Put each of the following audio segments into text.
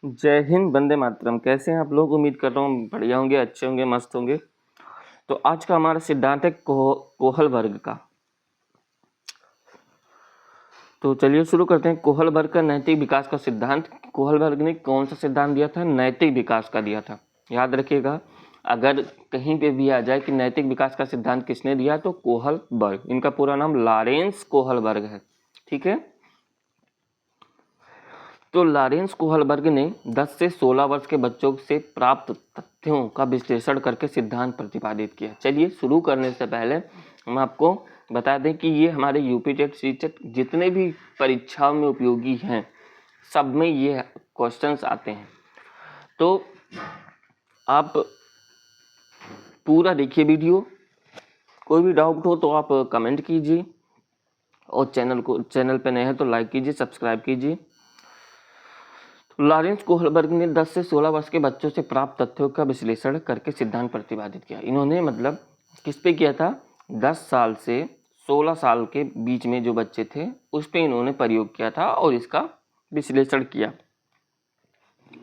जय हिंद, वंदे मातरम। कैसे हैं आप लोग? उम्मीद कर रहा हूँ बढ़िया होंगे, अच्छे होंगे, मस्त होंगे। तो आज का हमारा सिद्धांत है कोहल वर्ग का। तो चलिए शुरू करते हैं। कोहल वर्ग का नैतिक विकास का सिद्धांत। कोहल वर्ग ने कौन सा सिद्धांत दिया था? नैतिक विकास का दिया था। याद रखिएगा, अगर कहीं पे भी आ जाए कि नैतिक विकास का सिद्धांत किसने दिया तो कोहल वर्ग। इनका पूरा नाम लॉरेंस कोहल वर्ग है। ठीक है। तो लॉरेंस कोहलबर्ग ने 10 से 16 वर्ष के बच्चों से प्राप्त तथ्यों का विश्लेषण करके सिद्धांत प्रतिपादित किया। चलिए शुरू करने से पहले हम आपको बता दें कि ये हमारे यूपी टेट सीटेट जितने भी परीक्षाओं में उपयोगी हैं, सब में ये क्वेश्चंस आते हैं। तो आप पूरा देखिए वीडियो। कोई भी डाउट हो तो आप कमेंट कीजिए, और चैनल पे नए हैं तो लाइक कीजिए, सब्सक्राइब कीजिए। लॉरेंस कोहलबर्ग ने 10 से 16 वर्ष के बच्चों से प्राप्त तथ्यों का विश्लेषण करके सिद्धांत प्रतिपादित किया। इन्होंने मतलब किस पे किया था? 10 साल से 16 साल के बीच में जो बच्चे थे उस पे इन्होंने प्रयोग किया था और इसका विश्लेषण किया,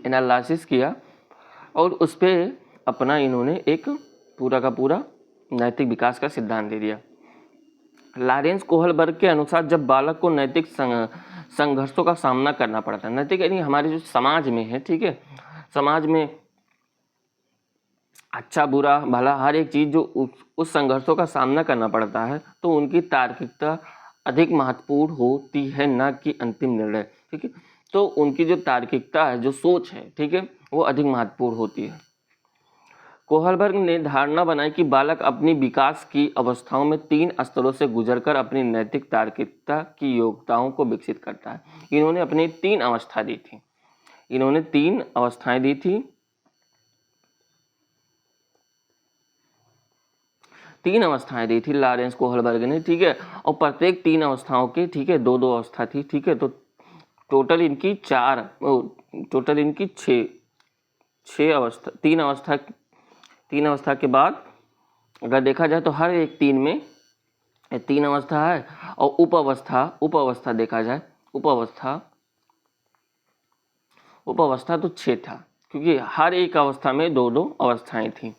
एनालिसिस किया, और उस पे अपना इन्होंने एक पूरा का पूरा नैतिक विकास का सिद्धांत दे दिया। लॉरेंस कोहलबर्ग के अनुसार जब बालक को नैतिक संघर्षों का सामना करना पड़ता है, नैतिक यानी हमारे जो समाज में है, ठीक है, समाज में अच्छा बुरा भला हर एक चीज़ जो उस संघर्षों का सामना करना पड़ता है, तो उनकी तार्किकता अधिक महत्वपूर्ण होती है, ना कि अंतिम निर्णय। ठीक है। तो उनकी जो तार्किकता है, जो सोच है, ठीक है, वो अधिक महत्वपूर्ण होती है। कोहलबर्ग ने धारणा बनाई कि बालक अपनी विकास की अवस्थाओं में 3 स्तरों से गुजरकर अपनी नैतिक तार्किकता की योग्यताओं को विकसित करता है। इन्होंने अपनी 3 अवस्था दी थी। इन्होंने 3 अवस्थाएं दी थी। 3 अवस्थाएं दी थी लॉरेंस कोहलबर्ग ने। ठीक है। और प्रत्येक 3 अवस्थाओं के, ठीक है, 2-2 अवस्था थी। ठीक है। तो टोटल इनकी 6 अवस्था, 3 अवस्था के बाद अगर देखा जाए तो हर एक 3 में 3 अवस्था है, और उप अवस्था देखा जाए, उप अवस्था तो 6 था, क्योंकि हर एक अवस्था में 2-2 अवस्थाएं थी।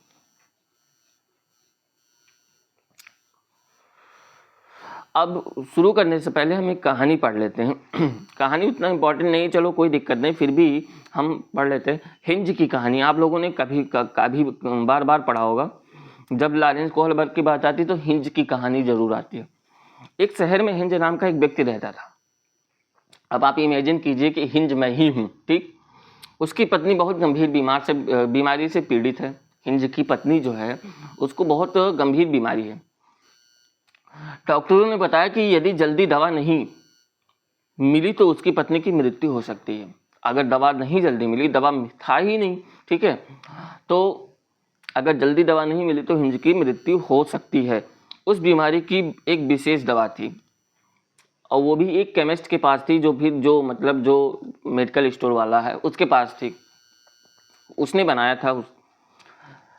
अब शुरू करने से पहले हम एक कहानी पढ़ लेते हैं। कहानी उतना इम्पोर्टेंट नहीं, चलो कोई दिक्कत नहीं, फिर भी हम पढ़ लेते हैं। हिंज की कहानी आप लोगों ने कभी बार बार पढ़ा होगा। जब लॉरेंस कोहलबर्ग की बात आती है तो हिंज की कहानी जरूर आती है। एक शहर में हिंज नाम का एक व्यक्ति रहता था। अब आप इमेजिन कीजिए कि हिंज मैं ही हूँ। ठीक। उसकी पत्नी बहुत गंभीर बीमारी से पीड़ित है। हिंज की पत्नी जो है उसको बहुत गंभीर बीमारी है। डॉक्टरों ने बताया कि यदि जल्दी दवा नहीं मिली तो उसकी पत्नी की मृत्यु हो सकती है। अगर दवा नहीं जल्दी मिली, दवा था ही नहीं, ठीक है, तो अगर जल्दी दवा नहीं मिली तो हिंज की मृत्यु हो सकती है। उस बीमारी की एक विशेष दवा थी, और वो भी एक केमिस्ट के पास थी, जो मेडिकल स्टोर वाला है उसके पास थी। उसने बनाया था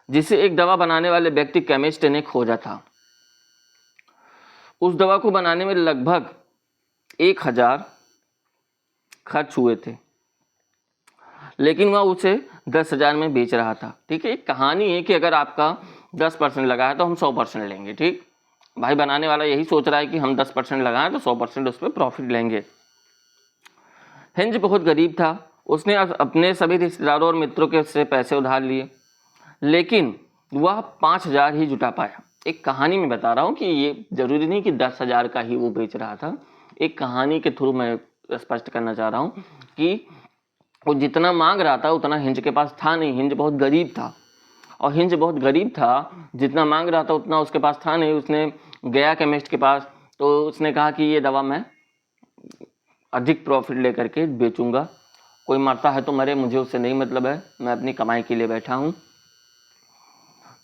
जिसे एक दवा बनाने वाले व्यक्ति केमिस्ट ने खोजा था। उस दवा को बनाने में लगभग 1000 खर्च हुए थे, लेकिन वह उसे 10,000 में बेच रहा था। ठीक है। एक कहानी है कि अगर आपका 10% लगा है तो हम 100% लेंगे। ठीक। भाई बनाने वाला यही सोच रहा है कि हम 10% लगाएं तो 100% उस पर प्रॉफिट लेंगे। हिंज बहुत गरीब था। उसने अपने सभी रिश्तेदारों और मित्रों के से पैसे उधार लिए, लेकिन वह 5,000 ही जुटा पाया। एक कहानी में बता रहा हूँ कि ये जरूरी नहीं कि 10,000 का ही वो बेच रहा था। एक कहानी के थ्रू मैं स्पष्ट करना चाह रहा हूँ कि वो जितना मांग रहा था उतना हिंज के पास था नहीं। हिंज बहुत गरीब था, और हिंज बहुत गरीब था, जितना मांग रहा था उतना उसके पास था नहीं। उसने गया केमिस्ट के पास, तो उसने कहा कि ये दवा मैं अधिक प्रॉफिट लेकर के बेचूंगा, कोई मरता है तो मरे, मुझे उससे नहीं मतलब है, मैं अपनी कमाई के लिए बैठा हूँ।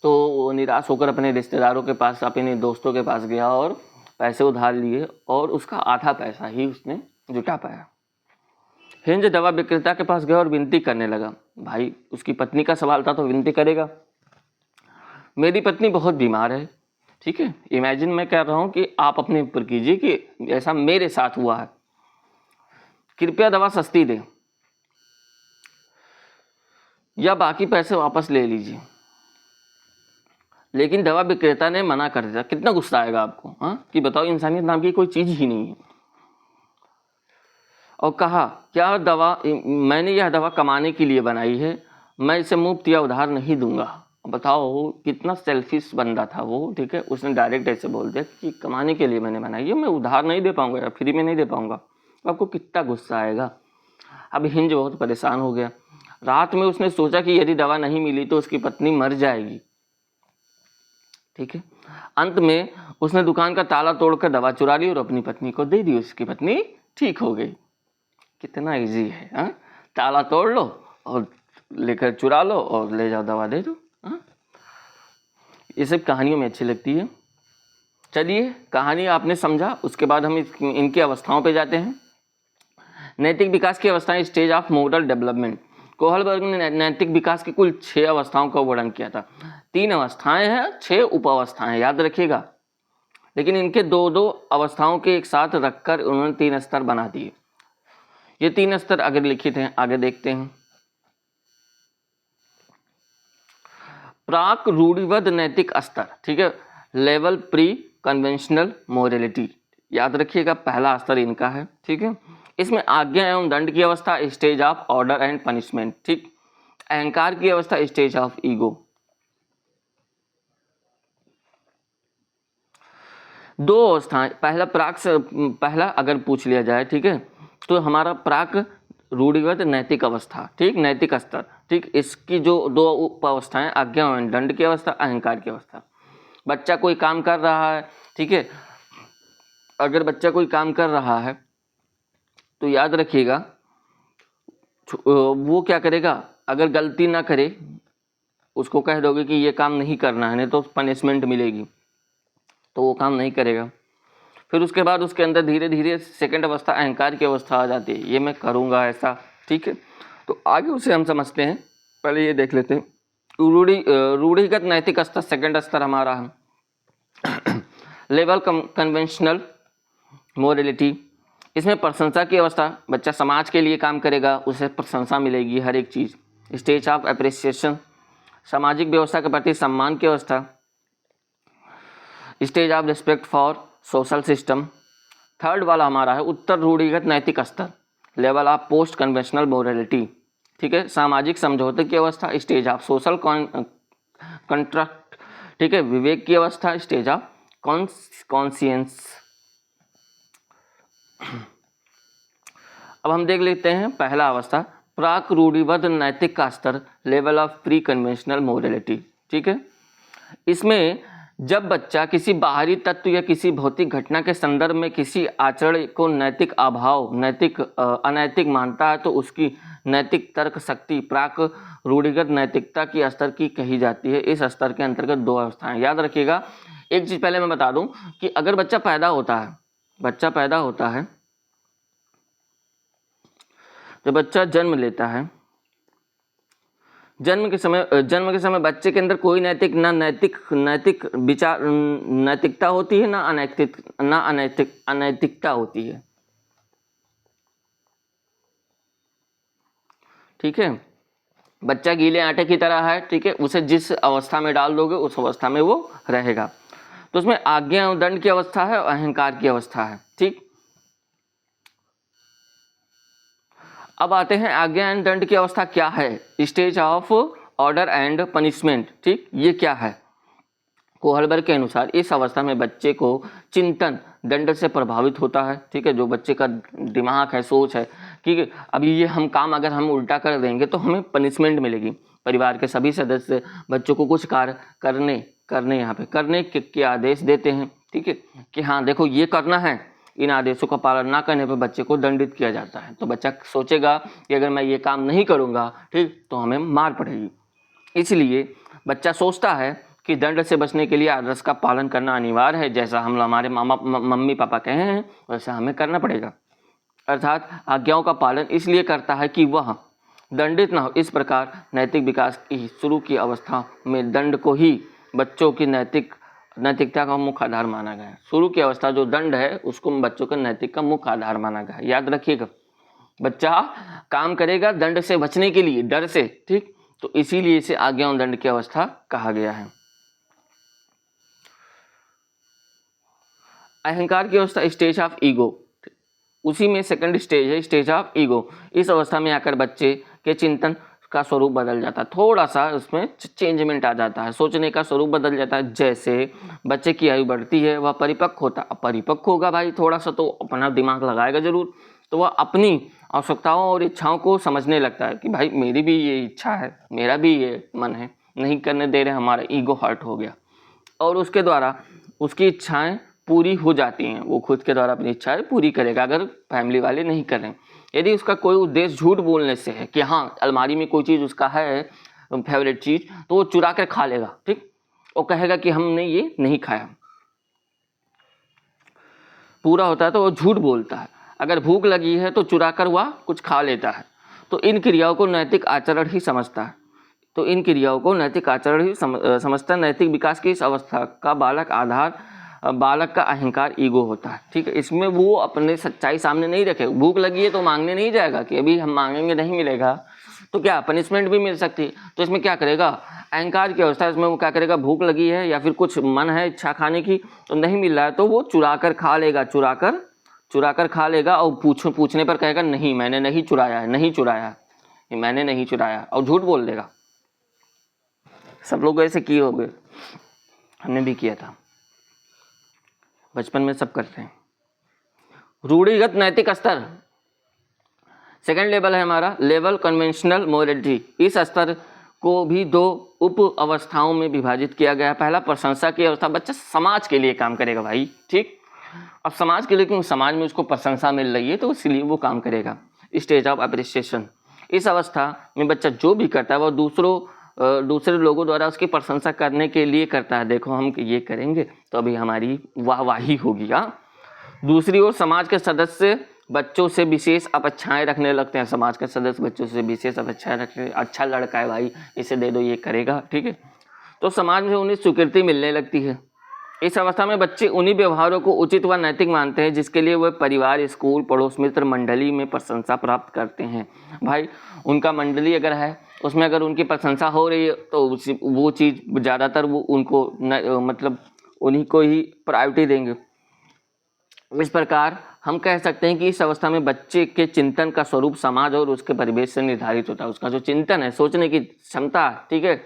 तो वो निराश होकर अपने रिश्तेदारों के पास, अपने दोस्तों के पास गया और पैसे उधार लिए, और उसका आधा पैसा ही उसने जुटा पाया। हिंज दवा विक्रेता के पास गया और विनती करने लगा। भाई उसकी पत्नी का सवाल था तो विनती करेगा। मेरी पत्नी बहुत बीमार है। ठीक है। इमेजिन मैं कह रहा हूँ कि आप अपने ऊपर कीजिए कि ऐसा मेरे साथ हुआ है, कृपया दवा सस्ती दें। या बाकी पैसे वापस ले लीजिए। लेकिन दवा विक्रेता ने मना कर दिया। कितना गुस्सा आएगा आपको, हाँ, कि बताओ इंसानियत नाम की कोई चीज ही नहीं है। और कहा क्या दवा, मैंने यह दवा कमाने के लिए बनाई है, मैं इसे मुफ्त या उधार नहीं दूंगा। बताओ कितना सेल्फिश बंदा था वो, ठीक है। उसने डायरेक्ट ऐसे बोल दिया कि कमाने के लिए मैंने बनाई है, मैं उधार नहीं दे पाऊंगा या फ्री में नहीं दे पाऊंगा। आपको कितना गुस्सा आएगा। अब हिंज बहुत परेशान हो गया। रात में उसने सोचा कि यदि दवा नहीं मिली तो उसकी पत्नी मर जाएगी, ठीक है। अंत में उसने दुकान का ताला तोड़कर दवा चुरा ली और अपनी पत्नी को दे दी। उसकी पत्नी ठीक हो गई। कितना इजी है, हाँ? ताला तोड़ लो और लेकर चुरा लो और ले जाओ, दवा दे दो, हाँ? ये सब कहानियों में अच्छी लगती है। चलिए कहानी आपने समझा, उसके बाद हम इनकी अवस्थाओं पे जाते हैं। नैतिक विकास की अवस्थाएं, stage of moral development. Kohlberg ने नैतिक विकास की कुल 6 अवस्थाओं का वर्णन किया था। 3 अवस्थाएं हैं, 6 उप अवस्थाएं, याद रखिएगा। लेकिन इनके 2-2 अवस्थाओं के एक साथ रखकर उन्होंने 3 स्तर बना दिए। ये 3 स्तर अगर लिखित हैं, आगे देखते हैं। प्राक रूढ़िबद्ध नैतिक स्तर, ठीक है, लेवल प्री कन्वेंशनल मोरलिटी, याद रखिएगा पहला स्तर इनका है, ठीक है। इसमें आज्ञा एवं दंड की अवस्था, stage of order and punishment, ठीक। अहंकार की अवस्था, स्टेज ऑफ ईगो। 2 अवस्थाएं, पहला अगर पूछ लिया जाए, ठीक है, तो हमारा प्राक रूढ़िगत नैतिक अवस्था, ठीक, नैतिक स्तर, ठीक। इसकी जो 2 उप अवस्थाएं, आज्ञा एवं दंड की अवस्था, अहंकार की अवस्था। बच्चा कोई काम कर रहा है, ठीक है, अगर बच्चा कोई काम कर रहा है तो याद रखिएगा वो क्या करेगा, अगर गलती ना करे, उसको कह दोगे कि ये काम नहीं करना है नहीं तो पनिशमेंट मिलेगी, तो वो काम नहीं करेगा। फिर उसके बाद उसके अंदर धीरे धीरे सेकंड अवस्था, अहंकार की अवस्था आ जाती है, ये मैं करूँगा ऐसा, ठीक है। तो आगे उसे हम समझते हैं, पहले ये देख लेते हैं। रूढ़िगत नैतिक स्तर, सेकंड स्तर हमारा है। लेवल कन्वेंशनल मोरलिटी, इसमें प्रशंसा की अवस्था, बच्चा समाज के लिए काम करेगा, उसे प्रशंसा मिलेगी हर एक चीज़। स्टेज ऑफ एप्रिसिएशन, सामाजिक व्यवस्था के प्रति सम्मान की अवस्था। Stage of respect for social system. Third वाला हमारा है उत्तर रूढ़िगत नैतिक स्तर, level of post conventional morality, ठीक है। सामाजिक समझौते की अवस्था, स्टेज ऑफ सोशल कॉन्ट्रैक्ट, ठीक है। विवेक की अवस्था, स्टेज ऑफ कॉन्शियंस। अब हम देख लेते हैं पहला अवस्था, प्राक रूढ़िबद्ध नैतिक का स्तर, level of pre conventional morality, ठीक है। इसमें जब बच्चा किसी बाहरी तत्व या किसी भौतिक घटना के संदर्भ में किसी आचरण को नैतिक अभाव, अनैतिक मानता है तो उसकी नैतिक तर्क शक्ति प्राक रूढ़िगत नैतिकता की स्तर की कही जाती है। इस स्तर के अंतर्गत 2 अवस्थाएं, याद रखिएगा। एक चीज़ पहले मैं बता दूं कि अगर बच्चा पैदा होता है, जब बच्चा जन्म लेता है, जन्म के समय बच्चे के अंदर कोई नैतिक विचार, नैतिकता होती है, ना अनैतिकता होती है, ठीक है। बच्चा गीले आटे की तरह है, ठीक है, उसे जिस अवस्था में डाल दोगे उस अवस्था में वो रहेगा। तो उसमें आज्ञा एवं दंड की अवस्था है और अहंकार की अवस्था है, ठीक। अब आते हैं आज्ञा एंड दंड की अवस्था क्या है, stage of order and punishment, ठीक। ये क्या है, कोहलबर्ग के अनुसार इस अवस्था में बच्चे को चिंतन दंड से प्रभावित होता है, ठीक है। जो बच्चे का दिमाग है, सोच है कि अभी ये काम अगर हम उल्टा कर देंगे तो हमें पनिशमेंट मिलेगी। परिवार के सभी सदस्य बच्चों को कुछ कार्य करने के आदेश देते हैं, ठीक है, कि हाँ देखो ये करना है। इन आदेशों का पालन ना करने पर बच्चे को दंडित किया जाता है। तो बच्चा सोचेगा कि अगर मैं ये काम नहीं करूँगा, ठीक, तो हमें मार पड़ेगी। इसलिए बच्चा सोचता है कि दंड से बचने के लिए आदर्श का पालन करना अनिवार्य है, जैसा हम हमारे मम्मी पापा कहे हैं वैसा हमें करना पड़ेगा। अर्थात आज्ञाओं का पालन इसलिए करता है कि वह दंडित न हो। इस प्रकार नैतिक विकास की शुरू की अवस्था में दंड को ही बच्चों की नैतिकता का मुख्य आधार माना गया है। शुरू की अवस्था जो दंड है उसको बच्चों का नैतिक का मुख्य आधार माना गया है। याद रखिएगा, बच्चा काम करेगा दंड से बचने के लिए, डर से, ठीक, तो इसीलिए इसे आज्ञा और दंड की अवस्था कहा गया है। अहंकार की अवस्था स्टेज ऑफ ईगो, उसी में सेकंड स्टेज है स्टेज ऑफ ईगो। इस अवस्था में आकर बच्चे के चिंतन का स्वरूप बदल जाता है, थोड़ा सा उसमें चेंजमेंट आ जाता है, सोचने का स्वरूप बदल जाता है। जैसे बच्चे की आयु बढ़ती है, वह परिपक्व होता है। अब परिपक्व होगा भाई, थोड़ा सा तो अपना दिमाग लगाएगा जरूर, तो वह अपनी आवश्यकताओं और इच्छाओं को समझने लगता है कि भाई मेरी भी ये इच्छा है, मेरा भी ये मन है, नहीं करने दे रहे, हमारा ईगो हर्ट हो गया। और उसके द्वारा उसकी इच्छाएं पूरी हो जाती हैं, वो खुद के द्वारा अपनी इच्छाएं पूरी करेगा अगर फैमिली वाले नहीं करें। यदि उसका कोई उद्देश्य झूठ बोलने से है कि हाँ अलमारी में कोई चीज़ उसका है फेवरेट चीज़, तो वो चुरा कर खा लेगा, ठीक, वो कहेगा कि हमने ये नहीं खाया। पूरा होता है तो वो झूठ बोलता है। अगर भूख लगी है तो चुरा कर वह कुछ खा लेता है। तो इन क्रियाओं को नैतिक आचरण ही समझता है। तो इन क्रियाओं को नैतिक आचरण ही समझता है। नैतिक विकास की इस अवस्था का बालक का अहंकार ईगो होता है, ठीक है। इसमें वो अपने सच्चाई सामने नहीं रखे। भूख लगी है तो मांगने नहीं जाएगा कि अभी हम मांगेंगे नहीं मिलेगा तो क्या पनिशमेंट भी मिल सकती है। तो इसमें क्या करेगा, अहंकार की अवस्था, इसमें वो क्या करेगा, भूख लगी है या फिर कुछ मन है इच्छा खाने की तो नहीं मिल रहा है तो वो चुरा कर खा लेगा, चुरा कर खा लेगा। और पूछने पर कहेगा नहीं मैंने नहीं चुराया है, नहीं चुराया है, मैंने नहीं चुराया, और झूठ बोल देगा। सब लोग ऐसे किए होंगे, हमने भी किया था, बचपन में सब करते हैं। रूढ़िगत नैतिक स्तर, सेकंड लेवल है हमारा लेवल कन्वेंशनल मोरालिटी। इस स्तर को भी दो उप अवस्थाओं में विभाजित किया गया है। पहला प्रशंसा की अवस्था, बच्चा समाज के लिए काम करेगा भाई, ठीक। अब समाज के लिए क्योंकि समाज में उसको प्रशंसा मिल रही है तो इसलिए वो काम करेगा। स्टेज ऑफ अप्रिसिएशन, इस अवस्था में बच्चा जो भी करता है वह दूसरे लोगों द्वारा उसकी प्रशंसा करने के लिए करता है। देखो हम ये करेंगे तो अभी हमारी वाहवाही होगी। हाँ, दूसरी ओर समाज के सदस्य बच्चों से विशेष अपेक्षाएं रखने लगते हैं। समाज के सदस्य बच्चों से विशेष अपेक्षाएं रखते हैं, अच्छा लड़का है भाई इसे दे दो ये करेगा, ठीक है। तो समाज में उन्हें स्वीकृति मिलने लगती है। इस अवस्था में बच्चे उन्हीं व्यवहारों को उचित व नैतिक मानते हैं जिसके लिए वे परिवार, स्कूल, पड़ोस, मित्र मंडली में प्रशंसा प्राप्त करते हैं। भाई उनका मंडली अगर है उसमें अगर उनकी प्रशंसा हो रही है तो वो चीज़ ज़्यादातर वो उनको मतलब उन्हीं को ही प्रायोरिटी देंगे। इस प्रकार हम कह सकते हैं कि इस अवस्था में बच्चे के चिंतन का स्वरूप समाज और उसके परिवेश से निर्धारित होता है। उसका जो चिंतन है, सोचने की क्षमता, ठीक है,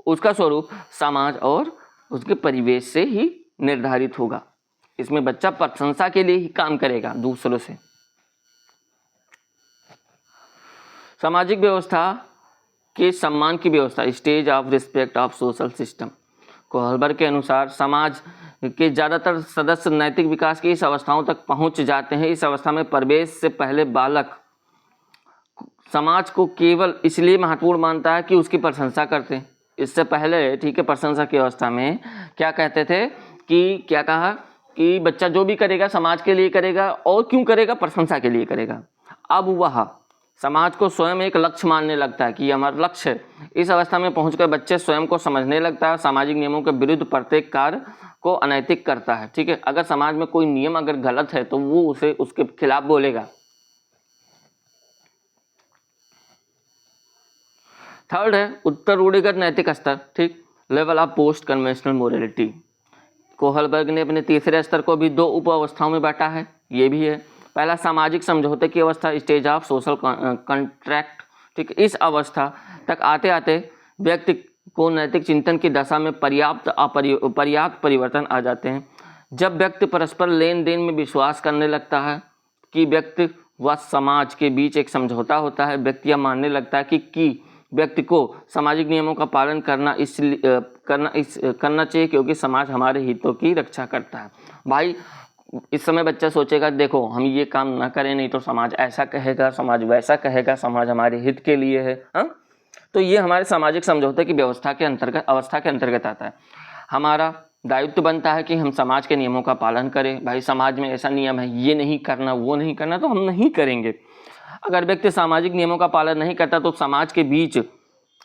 उसका स्वरूप समाज और उसके परिवेश से ही निर्धारित होगा। इसमें बच्चा प्रशंसा के लिए ही काम करेगा दूसरों से। सामाजिक व्यवस्था के सम्मान की व्यवस्था, stage of respect of social system. Kohlberg के अनुसार समाज के ज़्यादातर सदस्य नैतिक विकास की इस अवस्थाओं तक पहुंच जाते हैं। इस अवस्था में प्रवेश से पहले बालक समाज को केवल इसलिए महत्वपूर्ण मानता है कि उसकी प्रशंसा करते हैं। इससे पहले, ठीक है, प्रशंसा की अवस्था में क्या कहते थे कि क्या कहा कि बच्चा जो भी करेगा समाज के लिए करेगा, और क्यों करेगा, प्रशंसा के लिए करेगा। अब वह समाज को स्वयं एक लक्ष्य मानने लगता है कि हमारा लक्ष्य है। इस अवस्था में पहुंचकर बच्चे स्वयं को समझने लगता है, सामाजिक नियमों के विरुद्ध प्रत्येक कार्य को अनैतिक करता है, ठीक है। अगर समाज में कोई नियम अगर गलत है तो वो उसे उसके खिलाफ बोलेगा। थर्ड है उत्तर रूढ़िगत नैतिक स्तर, ठीक, level of post conventional morality. Kohlberg ने अपने तीसरे स्तर को भी दो उप अवस्थाओं में बांटा है। ये भी है, पहला सामाजिक समझौते की अवस्था, स्टेज ऑफ सोशल कॉन्ट्रैक्ट, ठीक। इस अवस्था तक आते आते व्यक्ति को नैतिक चिंतन की दशा में पर्याप्त परिवर्तन आ जाते हैं। जब व्यक्ति परस्पर लेन देन में विश्वास करने लगता है कि व्यक्ति व समाज के बीच एक समझौता होता है, व्यक्ति यह मानने लगता है कि व्यक्ति को सामाजिक नियमों का पालन करना चाहिए क्योंकि समाज हमारे हितों की रक्षा करता है। भाई इस समय बच्चा सोचेगा देखो हम ये काम ना करें नहीं तो समाज ऐसा कहेगा, समाज वैसा कहेगा, समाज हमारे हित के लिए है। हाँ, तो ये हमारे सामाजिक समझौते की अवस्था के अंतर्गत आता है। हमारा दायित्व बनता है कि हम समाज के नियमों का पालन करें। भाई समाज में ऐसा नियम है, ये नहीं करना, वो नहीं करना, तो हम नहीं करेंगे। अगर व्यक्ति सामाजिक नियमों का पालन नहीं करता तो समाज के बीच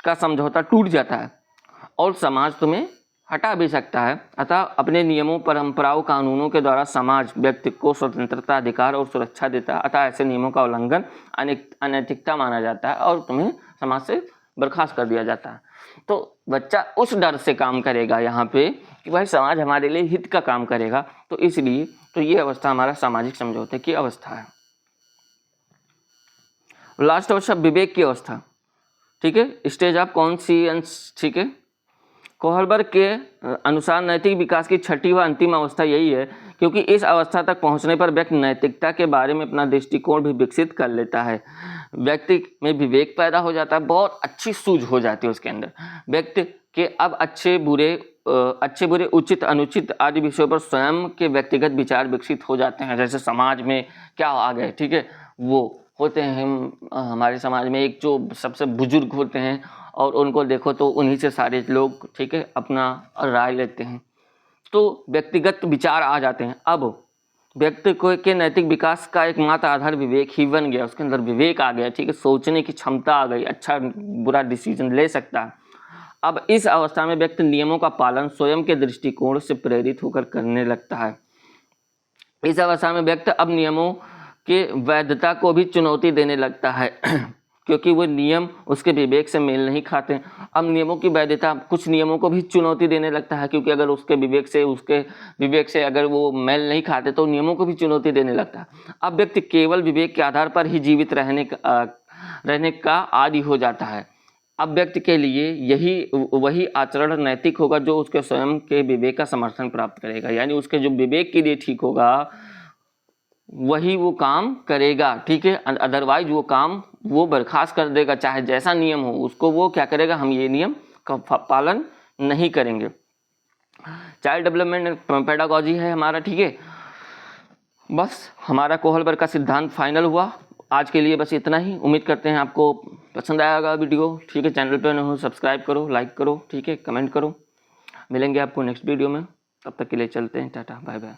का समझौता टूट जाता है और समाज तुम्हें हटा भी सकता है। अतः अपने नियमों, परंपराओं, कानूनों के द्वारा समाज व्यक्ति को स्वतंत्रता, अधिकार और सुरक्षा देता है। अतः ऐसे नियमों का उल्लंघन अनैतिकता माना जाता है और तुम्हें समाज से बर्खास्त कर दिया जाता है। तो बच्चा उस डर से काम करेगा यहाँ पे कि भाई समाज हमारे लिए हित का काम करेगा, तो इसलिए तो ये अवस्था हमारा सामाजिक समझौते की अवस्था है। लास्ट अवस्था विवेक की अवस्था, ठीक है, स्टेज ऑफ कॉन्शियंस, ठीक है। कोहलबर्ग के अनुसार नैतिक विकास की छठी व अंतिम अवस्था यही है, क्योंकि इस अवस्था तक पहुंचने पर व्यक्ति नैतिकता के बारे में अपना दृष्टिकोण भी विकसित कर लेता है। व्यक्ति में विवेक पैदा हो जाता है, बहुत अच्छी सूझ हो जाती है उसके अंदर। व्यक्ति के अब अच्छे बुरे उचित अनुचित आदि विषयों पर स्वयं के व्यक्तिगत विचार विकसित हो जाते हैं। जैसे समाज में क्या आ गए, ठीक है, वो होते हैं हमारे समाज में एक जो सबसे बुजुर्ग होते हैं और उनको देखो तो उन्हीं से सारे लोग, ठीक है, अपना राय लेते हैं, तो व्यक्तिगत विचार आ जाते हैं। अब व्यक्ति को के नैतिक विकास का एकमात्र आधार विवेक ही बन गया, उसके अंदर विवेक आ गया, ठीक है, सोचने की क्षमता आ गई, अच्छा बुरा डिसीजन ले सकता है। अब इस अवस्था में व्यक्ति नियमों का पालन स्वयं के दृष्टिकोण से प्रेरित होकर करने लगता है। इस अवस्था में व्यक्ति अब नियमों के वैधता को भी चुनौती देने लगता है क्योंकि वो नियम उसके विवेक से मेल नहीं खाते। अब नियमों की वैधता कुछ नियमों को भी चुनौती देने लगता है, क्योंकि अगर उसके विवेक से अगर वो मेल नहीं खाते तो नियमों को भी चुनौती देने लगता है। अब व्यक्ति केवल विवेक के आधार पर ही जीवित रहने का आदी हो जाता है। अब व्यक्ति के लिए वही आचरण नैतिक होगा जो उसके स्वयं के विवेक का समर्थन प्राप्त करेगा, यानी उसके जो विवेक के लिए ठीक होगा वही वो काम करेगा, ठीक है। अदरवाइज वो काम वो बर्खास्त कर देगा, चाहे जैसा नियम हो उसको वो क्या करेगा, हम ये नियम का पालन नहीं करेंगे। चाइल्ड डेवलपमेंट पेडागॉजी है हमारा, ठीक है। बस हमारा कोहलबर्ग का सिद्धांत फाइनल हुआ। आज के लिए बस इतना ही। उम्मीद करते हैं आपको पसंद आएगा वीडियो, ठीक है। चैनल पे न हो सब्सक्राइब करो, लाइक करो, ठीक है, कमेंट करो। मिलेंगे आपको नेक्स्ट वीडियो में, तब तक के लिए चलते हैं, टाटा बाय बाय।